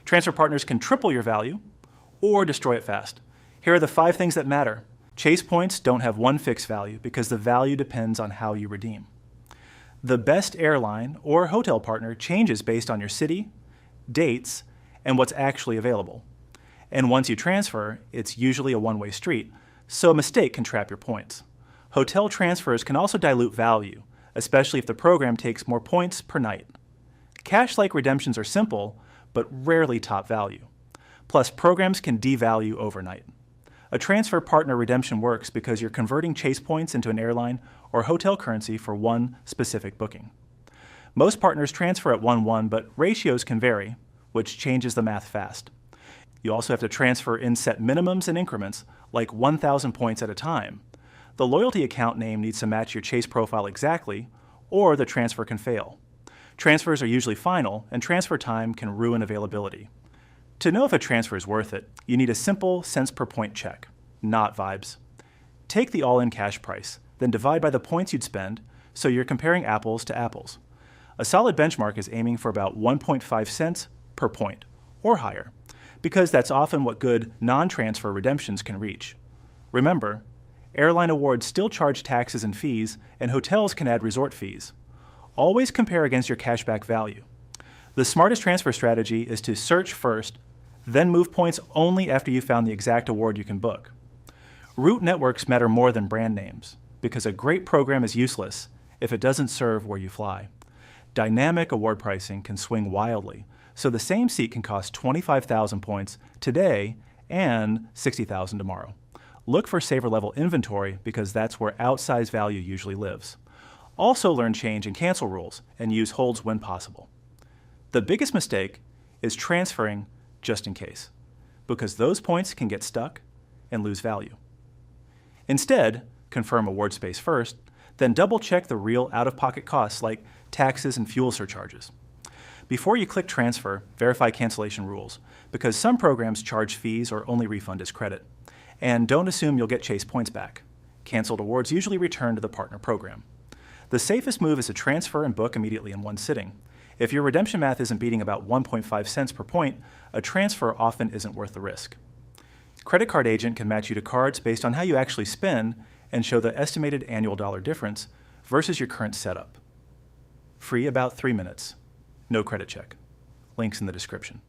Transfer partners can triple your value or destroy it fast. Here are the 5 things that matter. Chase points don't have one fixed value because the value depends on how you redeem. The best airline or hotel partner changes based on your city, dates, and what's actually available. And once you transfer, it's usually a one-way street, so a mistake can trap your points. Hotel transfers can also dilute value, especially if the program takes more points per night. Cash-like redemptions are simple, but rarely top value. Plus, programs can devalue overnight. A transfer partner redemption works because you're converting Chase points into an airline or hotel currency for one specific booking. Most partners transfer at 1:1, but ratios can vary, which changes the math fast. You also have to transfer in set minimums and increments, like 1,000 points at a time. The loyalty account name needs to match your Chase profile exactly, or the transfer can fail. Transfers are usually final, and transfer time can ruin availability. To know if a transfer is worth it, you need a simple cents per point check, not vibes. Take the all-in cash price, then divide by the points you'd spend, so you're comparing apples to apples. A solid benchmark is aiming for about 1.5 cents per point, or higher, because that's often what good non-transfer redemptions can reach. Remember, airline awards still charge taxes and fees, and hotels can add resort fees. Always compare against your cashback value. The smartest transfer strategy is to search first, then move points only after you found the exact award you can book. Route networks matter more than brand names, because a great program is useless if it doesn't serve where you fly. Dynamic award pricing can swing wildly, so the same seat can cost 25,000 points today and 60,000 tomorrow. Look for saver level inventory because that's where outsized value usually lives. Also learn change and cancel rules and use holds when possible. The biggest mistake is transferring just in case, because those points can get stuck and lose value. Instead, confirm award space first, then double-check the real out-of-pocket costs like taxes and fuel surcharges. Before you click transfer, verify cancellation rules, because some programs charge fees or only refund as credit. And don't assume you'll get Chase points back. Canceled awards usually return to the partner program. The safest move is to transfer and book immediately in one sitting. If your redemption math isn't beating about 1.5 cents per point, a transfer often isn't worth the risk. CreditCardAgent can match you to cards based on how you actually spend and show the estimated annual dollar difference versus your current setup. Free about 3 minutes. No credit check. Links in the description.